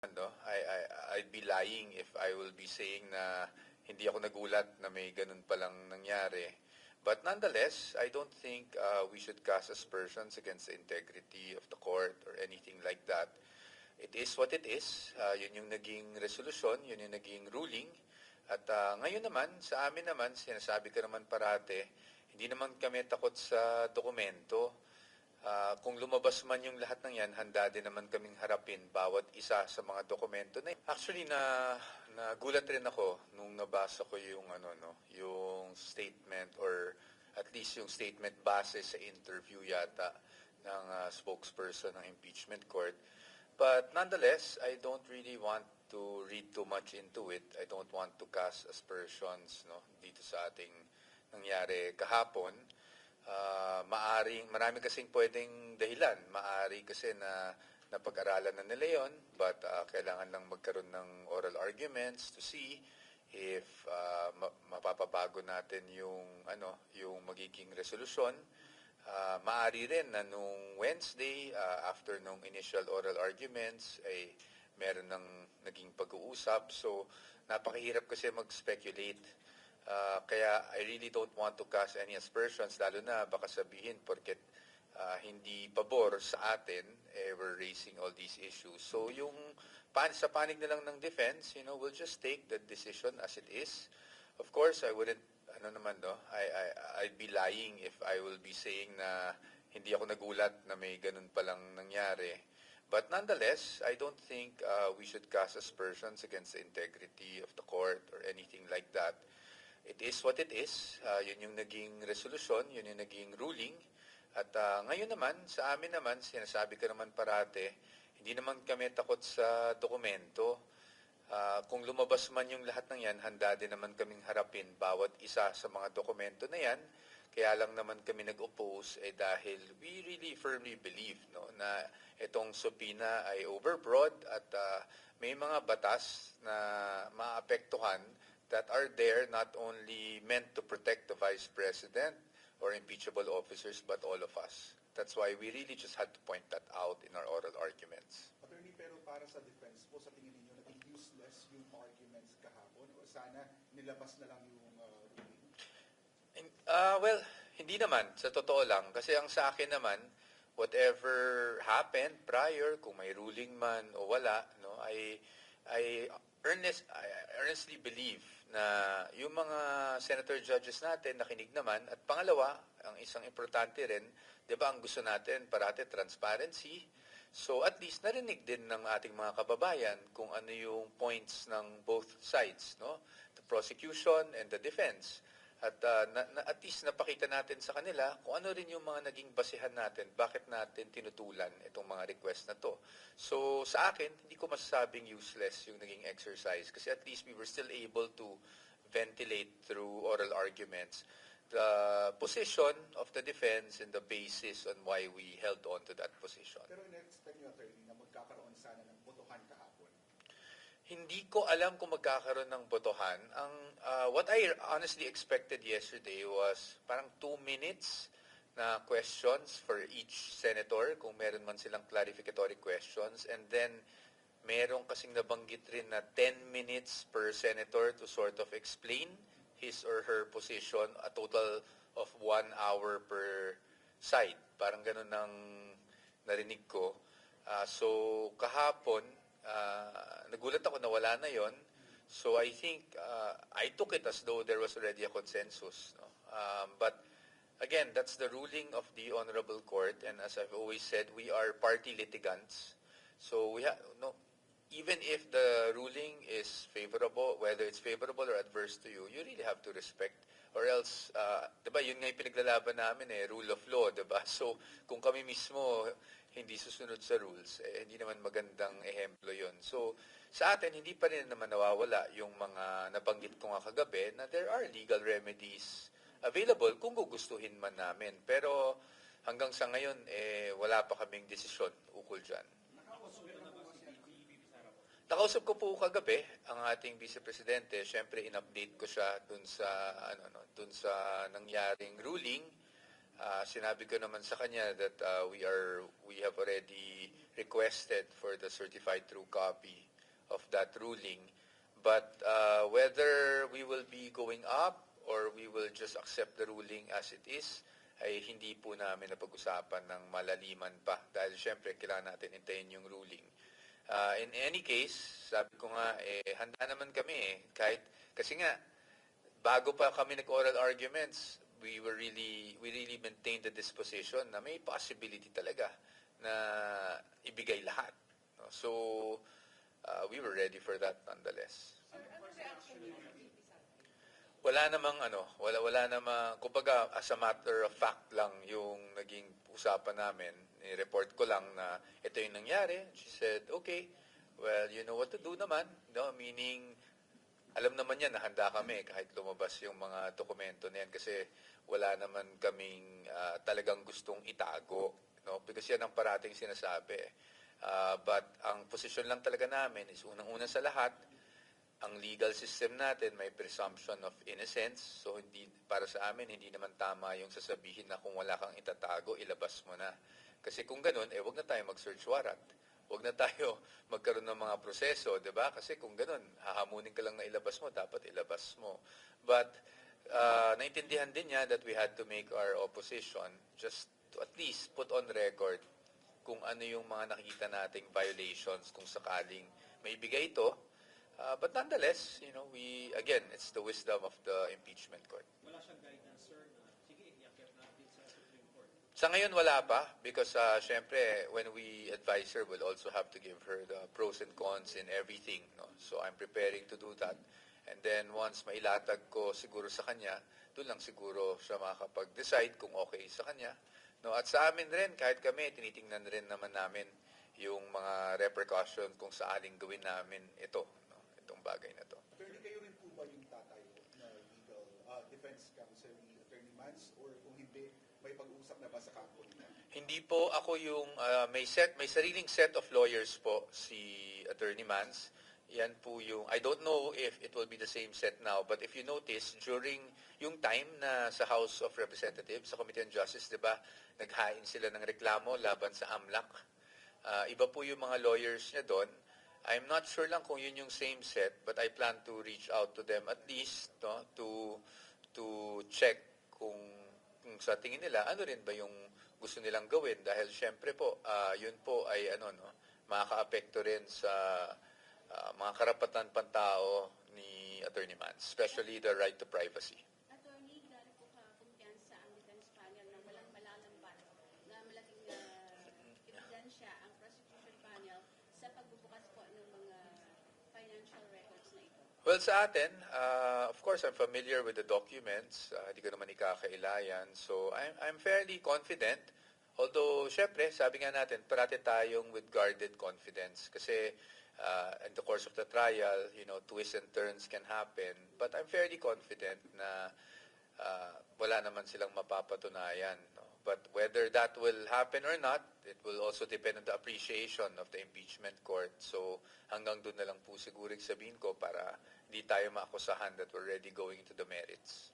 I'd be lying if I will be saying na hindi ako nagulat na may ganun palang nangyari. But nonetheless, I don't think we should cast aspersions against the integrity of the court or anything like that. It is what it is. Yun yung naging resolution, yun yung naging ruling. At ngayon naman, sa amin naman, sinasabi ko naman parate, hindi naman kami takot sa dokumento. Kung lumabas man yung lahat ng yan, handa din naman kaming harapin bawat isa sa mga dokumento na actually nagulat rin ako nung nabasa ko yung yung statement or at least yung statement base sa interview yata ng spokesperson ng impeachment court. But nonetheless, I don't really want to read too much into it. I don't want to cast aspersions dito sa ating nangyari kahapon. Marami kasing pwedeng dahilan. Maari kasi na napag-aralan na nila yun, but kailangan lang magkaroon ng oral arguments to see if mapapabago natin yung magiging resolusyon. Maari rin na nung Wednesday, after nung initial oral arguments, ay meron ng naging pag-uusap. So, napakahirap kasi mag-speculate. Kaya I really don't want to cast any aspersions, lalo na baka sabihin porket hindi pabor sa atin, we're raising all these issues. So yung sa panig na lang ng defense, we'll just take the decision as it is. Of course, I wouldn't, I'd be lying if I will be saying na hindi ako nagulat na may ganun palang nangyari. But nonetheless, I don't think we should cast aspersions against the integrity of the court or anything like that. It is what it is. Yun yung naging resolution, yun yung naging ruling. At ngayon naman, sa amin naman, sinasabi ko naman parate, hindi naman kami takot sa dokumento. Kung lumabas man yung lahat ng yan, handa din naman kaming harapin bawat isa sa mga dokumento na yan. Kaya lang naman kami nag-oppose dahil we really firmly believe na itong subpoena ay overbroad at may mga batas na maapektuhan that are there not only meant to protect the Vice President or impeachable officers, but all of us. That's why we really just had to point that out in our oral arguments. Attorney, pero para sa defense po, sa tingin ninyo, naging useless yung arguments kahapon o sana nilabas na lang yung ruling? Well, hindi naman. Sa totoo lang. Kasi ang sa akin naman, whatever happened prior, kung may ruling man o wala, I earnestly believe na yung mga senator judges natin nakinig naman, at pangalawa, ang isang importante rin, 'di ba, ang gusto natin parati transparency. So at least narinig din ng ating mga kababayan kung ano yung points ng both sides, the prosecution and the defense. At at least napakita natin sa kanila kung ano rin yung mga naging basihan natin, bakit natin tinutulan itong mga request na to. So sa akin, hindi ko masasabing useless yung naging exercise kasi at least we were still able to ventilate through oral arguments the position of the defense and the basis on why we held on to that position. Pero in-expect nyo, attorney, na magkakaroon sana ng botohan kahapon? Hindi ko alam kung magkakaroon ng botohan. What I honestly expected yesterday was parang 2 minutes na questions for each senator kung meron man silang clarificatory questions, and then meron kasing nabanggit rin na 10 minutes per senator to sort of explain his or her position, a total of 1 hour per side. Parang ganun ang narinig ko. So kahapon, nagulat ako na wala na yon. So I think I took it as though there was already a consensus. But again, that's the ruling of the Honorable Court, and as I've always said, we are party litigants. So we even if the ruling is favorable, whether it's favorable or adverse to you, you really have to respect. Or else, diba, yun nga yung pinaglalaban namin rule of law, diba? So kung kami mismo hindi susunod sa rules, hindi naman magandang ehemplo yon. So, sa atin, hindi pa rin naman nawawala yung mga nabanggit ko nga kagabi na there are legal remedies available kung gugustuhin man namin. Pero hanggang sa ngayon, wala pa kaming desisyon ukol dyan. Nakausap ko po kagabi ang ating Vice Presidente. Siyempre, in-update ko siya dun sa nangyaring ruling. Sinabi ko naman sa kanya that we have already requested for the certified true copy that ruling. But whether we will be going up or we will just accept the ruling as it is, ay hindi po namin napag-usapan ng malaliman pa. Dahil syempre, kailangan natin hintayin yung ruling. In any case, sabi ko nga, handa naman kami kahit, kasi nga, bago pa kami nag-oral arguments, we really maintained the disposition na may possibility talaga na ibigay lahat. No? So, we were ready for that nonetheless. Wala namang, kumbaga, as a matter of fact lang yung naging usapan namin. I-report ko lang na ito yung nangyari. She said, okay, well, you know what to do naman. No? Meaning, alam naman yan na handa kami kahit lumabas yung mga dokumento na yan kasi wala naman kaming talagang gustong itago. No? Because yan ang parating sinasabi. But ang posisyon lang talaga namin is unang-una sa lahat, ang legal system natin may presumption of innocence. So hindi, para sa amin, hindi naman tama yung sasabihin na kung wala kang itatago, ilabas mo na. Kasi kung ganun, wag na tayo mag-search warrant. Wag na tayo magkaroon ng mga proseso, di ba? Kasi kung ganun, hahamunin ka lang na ilabas mo, dapat ilabas mo. But naintindihan din niya that we had to make our opposition just to at least put on record kung ano yung mga nakikita nating violations kung sakaling may ibigay ito. But nonetheless, you know, again, it's the wisdom of the impeachment court. Wala siyang guidance, sir, na sige, iakyat natin sa Supreme Court. Sa ngayon wala pa because syempre when we advise her, we'll also have to give her the pros and cons in everything. No? So I'm preparing to do that. And then once mailatag ko siguro sa kanya, doon lang siguro siya makakapag-decide kung okay sa kanya. No? At sa amin rin, kahit kami, tinitingnan rin naman namin yung mga repercussion kung saaling gawin namin ito. Itong bagay na to. Attorney, kayo rin po ba yung tatayo na legal defense counsel ni Attorney Mans or kung hindi, may pag-uusap na ba sa kampo niya? Hindi po ako yung may sariling set of lawyers po si Attorney Mans. Yan po yung I don't know if it will be the same set now, but if you notice during yung time na sa House of Representatives, sa Committee on Justice, 'di ba, naghain sila ng reklamo laban sa AMLAC. Iba po yung mga lawyers niya doon. I'm not sure lang kung yun yung same set, but I plan to reach out to them at least no, to check kung sa tingin nila ano rin ba yung gusto nilang gawin dahil syempre po yun po ay makakaapekto rin sa mga karapatan pantao ni Attorney Mans, especially the right to privacy. Attorney, gano'n po kumpiyansa ang defense panel na walang malalambat na malaking ebidensya ang prosecution panel sa pagbubukas po ng mga financial records na ito? Well, sa atin, of course, I'm familiar with the documents. Hindi ko naman ikakailayan. So, I'm fairly confident. Although, syempre, sabi nga natin, parati tayong with guarded confidence. Kasi in the course of the trial, you know, twists and turns can happen. But I'm fairly confident na wala naman silang mapapatunayan. No? But whether that will happen or not, it will also depend on the appreciation of the impeachment court. So hanggang doon na lang po siguro sabihin ko para hindi tayo maakusahan that we're already going into the merits.